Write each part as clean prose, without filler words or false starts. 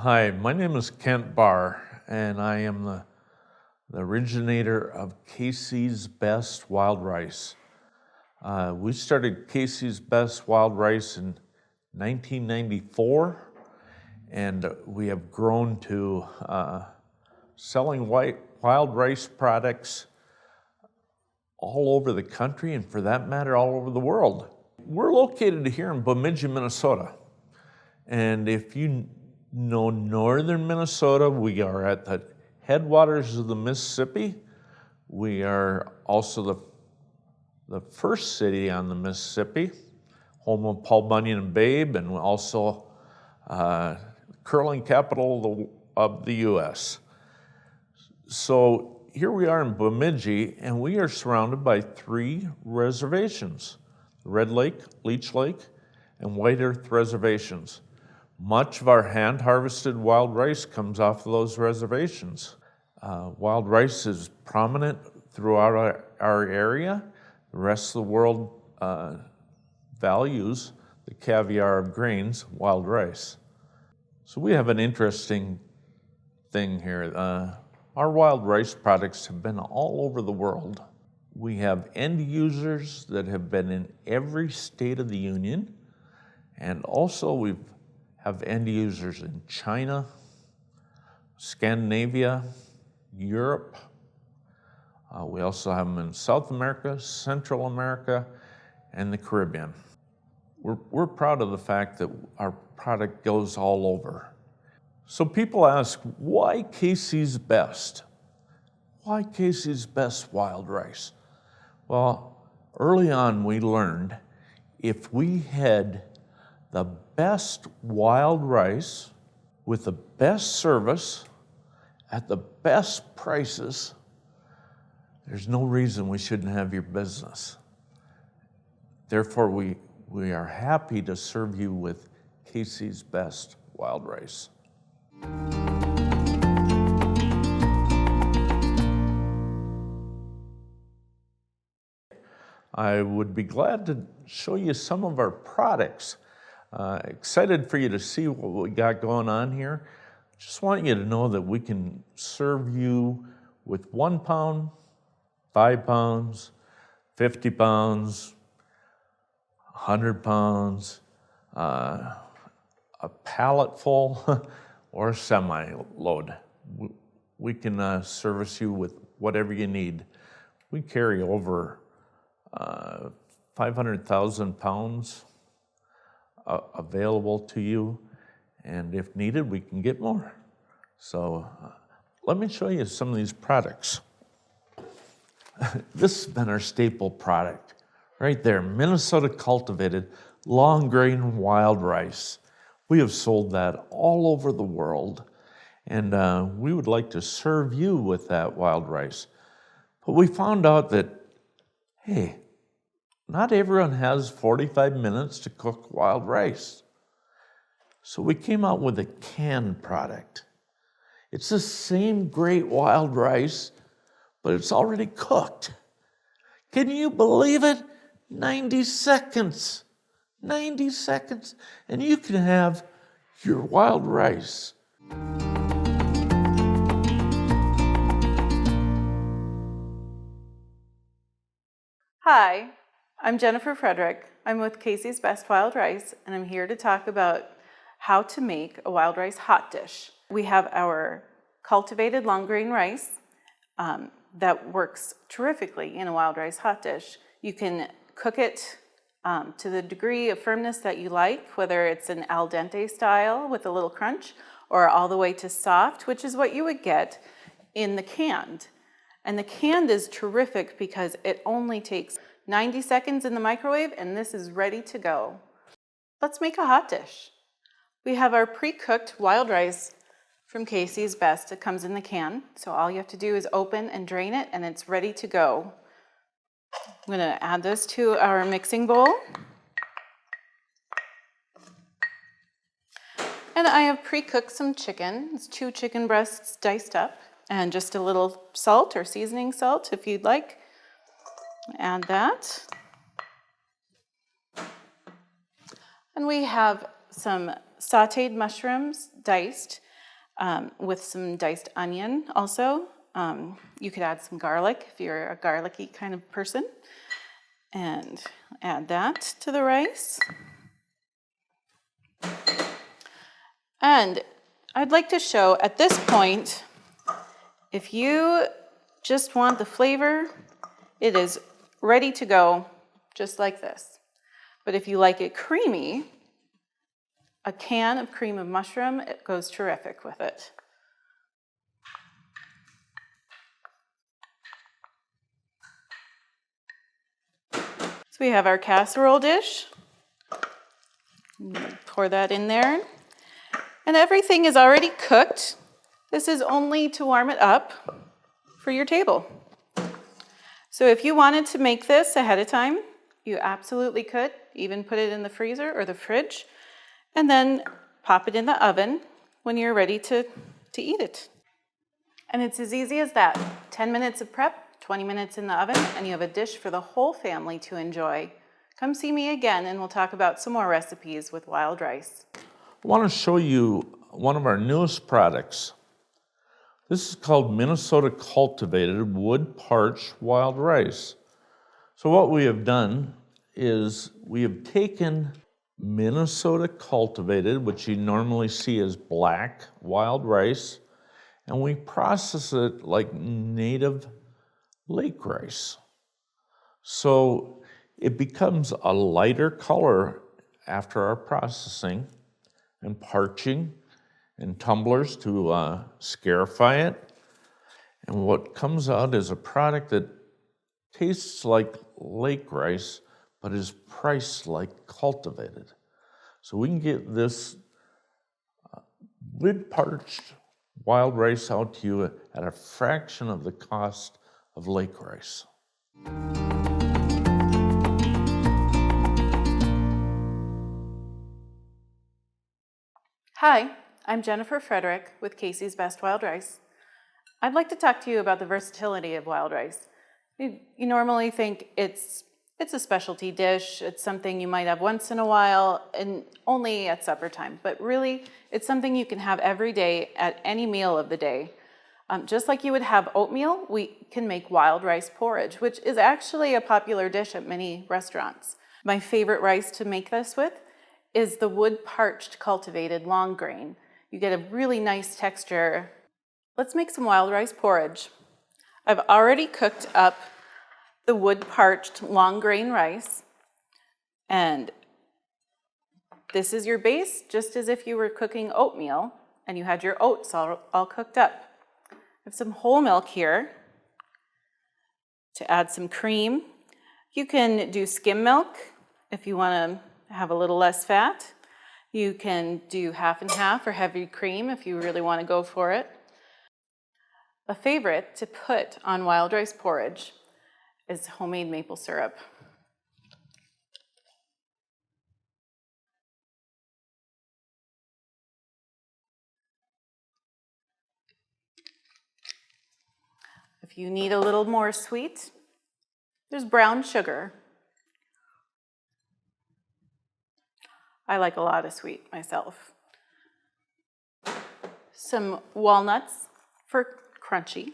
Hi, my name is Kent Barr, and I am the originator of Casey's Best Wild Rice. We started Casey's Best Wild Rice in 1994, and we have grown to selling wild rice products all over the country, and for that matter, all over the world. We're located here in Bemidji, Minnesota. And if you know northern Minnesota, we are at the headwaters of the Mississippi. We are also the first city on the Mississippi, home of Paul Bunyan and Babe, and also curling capital of the U.S. So here we are in Bemidji, and we are surrounded by 3 reservations: Red Lake, Leech Lake, and White Earth reservations. Much of our hand-harvested wild rice comes off of those reservations. Wild rice is prominent throughout our area. The rest of the world values the caviar of grains, wild rice. So we have an interesting thing here. Our wild rice products have been all over the world. We have end users that have been in every state of the union, and also we have end users in China, Scandinavia, Europe. We also have them in South America, Central America, and the Caribbean. We're proud of the fact that our product goes all over. So people ask, why Casey's Best? Why Casey's Best wild rice? Well, early on we learned if we had the best wild rice with the best service at the best prices, there's no reason we shouldn't have your business. Therefore, we are happy to serve you with Casey's Best wild rice. I would be glad to show you some of our products. Excited for you to see what we got going on here. Just want you to know that we can serve you with 1 pound, 5 pounds, 50 pounds, 100 pounds, a pallet full, or a semi-load. We can service you with whatever you need. We carry over 500,000 pounds available to you, and if needed, we can get more. So let me show you some of these products. This has been our staple product, right there, Minnesota Cultivated long grain wild rice. We have sold that all over the world, and we would like to serve you with that wild rice. But we found out that, hey, not everyone has 45 minutes to cook wild rice. So we came out with a canned product. It's the same great wild rice, but it's already cooked. Can you believe it? 90 seconds. 90 seconds, and you can have your wild rice. Hi, I'm Jennifer Frederick. I'm with Casey's Best Wild Rice, and I'm here to talk about how to make a wild rice hot dish. We have our cultivated long grain rice that works terrifically in a wild rice hot dish. You can cook it to the degree of firmness that you like, whether it's an al dente style with a little crunch, or all the way to soft, which is what you would get in the canned. And the canned is terrific because it only takes 90 seconds in the microwave, and this is ready to go. Let's make a hot dish. We have our pre-cooked wild rice from Casey's Best. It comes in the can, so all you have to do is open and drain it, and it's ready to go. I'm going to add this to our mixing bowl. And I have pre-cooked some chicken. It's 2 chicken breasts diced up, and just a little salt or seasoning salt if you'd like. Add that. And we have some sauteed mushrooms diced, with some diced onion also. You could add some garlic if you're a garlicky kind of person. And add that to the rice. And I'd like to show at this point, if you just want the flavor, it is ready to go just like this. But if you like it creamy, a can of cream of mushroom, it goes terrific with it. So we have our casserole dish. Pour that in there. And everything is already cooked. This is only to warm it up for your table. So if you wanted to make this ahead of time, you absolutely could. Even put it in the freezer or the fridge, and then pop it in the oven when you're ready to eat it. And it's as easy as that. 10 minutes of prep, 20 minutes in the oven, and you have a dish for the whole family to enjoy. Come see me again and we'll talk about some more recipes with wild rice. I want to show you one of our newest products. This is called Minnesota Cultivated Wood Parch Wild Rice. So what we have done is we have taken Minnesota Cultivated, which you normally see as black wild rice, and we process it like native lake rice. So it becomes a lighter color after our processing and parching in tumblers to scarify it. And what comes out is a product that tastes like lake rice, but is priced like cultivated. So we can get this wood parched wild rice out to you at a fraction of the cost of lake rice. Hi, I'm Jennifer Frederick with Casey's Best Wild Rice. I'd like to talk to you about the versatility of wild rice. You normally think it's a specialty dish, it's something you might have once in a while and only at supper time, but really it's something you can have every day at any meal of the day. Just like you would have oatmeal, we can make wild rice porridge, which is actually a popular dish at many restaurants. My favorite rice to make this with is the wood parched cultivated long grain. You get a really nice texture. Let's make some wild rice porridge. I've already cooked up the wood parched long grain rice, and this is your base, just as if you were cooking oatmeal and you had your oats all cooked up. I have some whole milk here to add some cream. You can do skim milk if you want to have a little less fat. You can do half and half or heavy cream if you really want to go for it. A favorite to put on wild rice porridge is homemade maple syrup. If you need a little more sweet, there's brown sugar. I like a lot of sweet myself. Some walnuts for crunchy,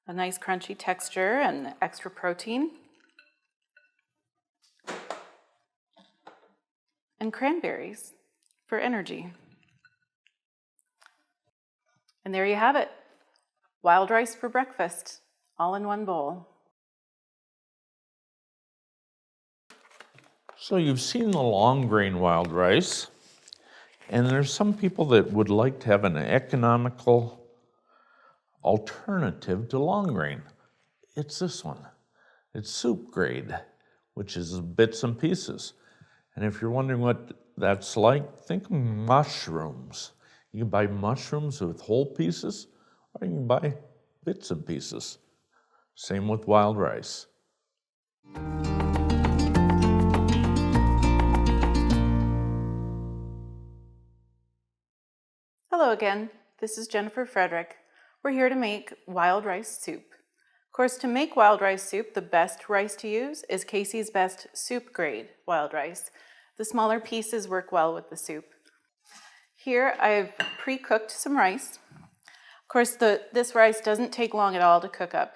a nice crunchy texture and extra protein. And cranberries for energy. And there you have it. Wild rice for breakfast, all in one bowl. So you've seen the long grain wild rice, and there's some people that would like to have an economical alternative to long grain. It's this one. It's soup grade, which is bits and pieces. And if you're wondering what that's like, think of mushrooms. You can buy mushrooms with whole pieces, or you can buy bits and pieces. Same with wild rice. Hello again, this is Jennifer Frederick. We're here to make wild rice soup. Of course, to make wild rice soup, the best rice to use is Casey's Best soup grade wild rice. The smaller pieces work well with the soup. Here I've pre-cooked some rice. Of course, this rice doesn't take long at all to cook up.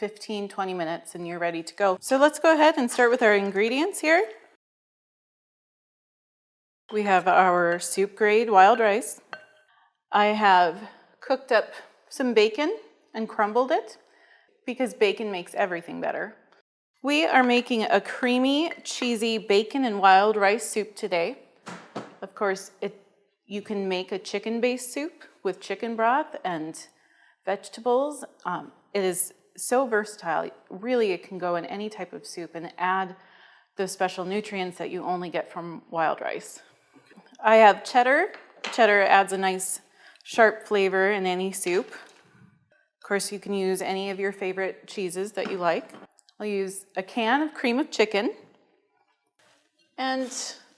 15-20 minutes and you're ready to go. So let's go ahead and start with our ingredients here. We have our soup grade wild rice. I have cooked up some bacon and crumbled it because bacon makes everything better. We are making a creamy, cheesy bacon and wild rice soup today. Of course, you can make a chicken-based soup with chicken broth and vegetables. It is so versatile. Really, it can go in any type of soup and add those special nutrients that you only get from wild rice. I have cheddar. Cheddar adds a nice sharp flavor in any soup. Of course, you can use any of your favorite cheeses that you like. I'll use a can of cream of chicken and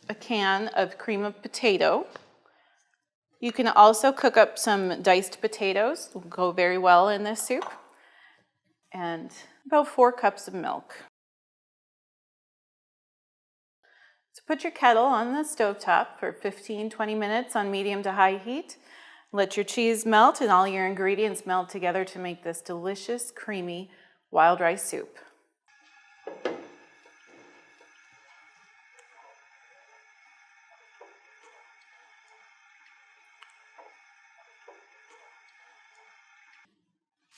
a can of cream of potato. You can also cook up some diced potatoes. Will go very well in this soup. And about 4 cups of milk. So put your kettle on the stovetop for 15-20 minutes on medium to high heat. Let your cheese melt and all your ingredients melt together to make this delicious, creamy wild rice soup.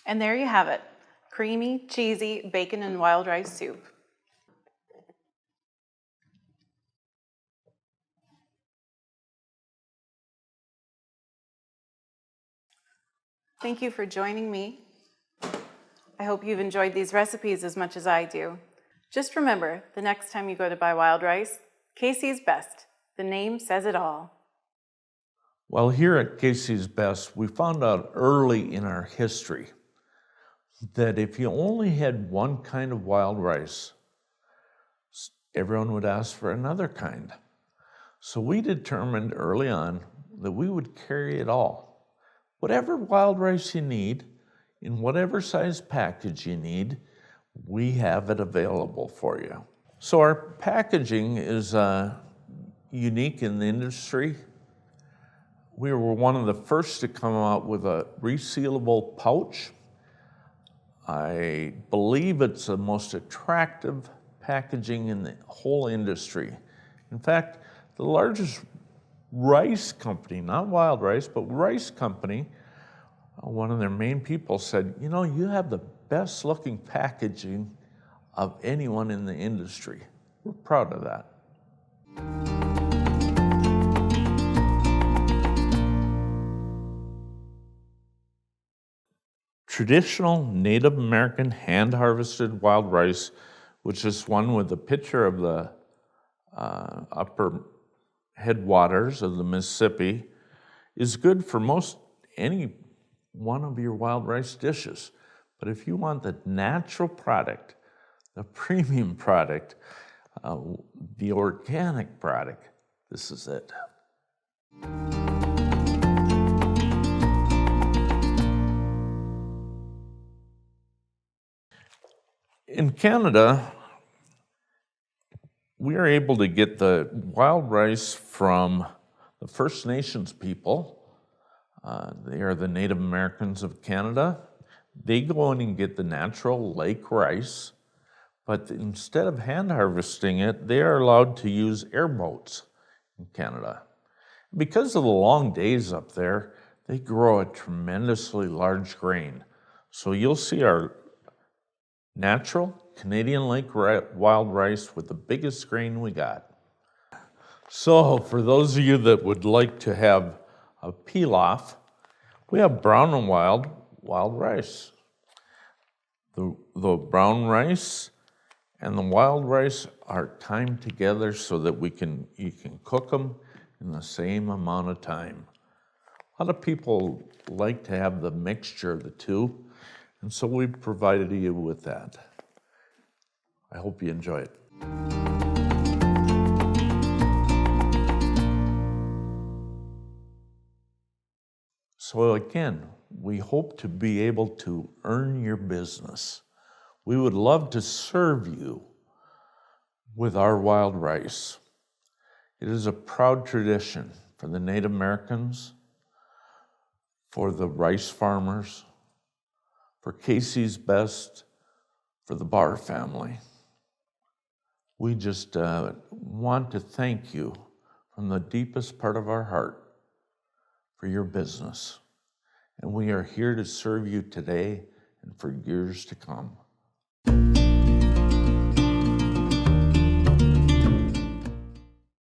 And there you have it. Creamy, cheesy bacon and wild rice soup. Thank you for joining me. I hope you've enjoyed these recipes as much as I do. Just remember, the next time you go to buy wild rice, Casey's Best. The name says it all. Well, here at Casey's Best, we found out early in our history that if you only had one kind of wild rice, everyone would ask for another kind. So we determined early on that we would carry it all. Whatever wild rice you need, in whatever size package you need, we have it available for you. So our packaging is unique in the industry. We were one of the first to come out with a resealable pouch. I believe it's the most attractive packaging in the whole industry. In fact, the largest rice company, not wild rice, but rice company, one of their main people said, you know, you have the best looking packaging of anyone in the industry. We're proud of that. Traditional Native American hand-harvested wild rice, which is one with a picture of the upper headwaters of the Mississippi, is good for most any one of your wild rice dishes. But if you want the natural product, the premium product, the organic product, this is it. In Canada, we are able to get the wild rice from the First Nations people. They are the Native Americans of Canada. They go in and get the natural lake rice, but instead of hand harvesting it, they are allowed to use airboats in Canada. Because of the long days up there, they grow a tremendously large grain. So you'll see our natural Canadian lake wild rice with the biggest grain we got. So for those of you that would like to have a pilaf, we have brown and wild rice. The brown rice and the wild rice are timed together so that you can cook them in the same amount of time. A lot of people like to have the mixture of the two, and so we provided you with that. I hope you enjoy it. So again, we hope to be able to earn your business. We would love to serve you with our wild rice. It is a proud tradition for the Native Americans, for the rice farmers, for Casey's Best, for the Barr family. We just want to thank you from the deepest part of our heart for your business. And we are here to serve you today and for years to come.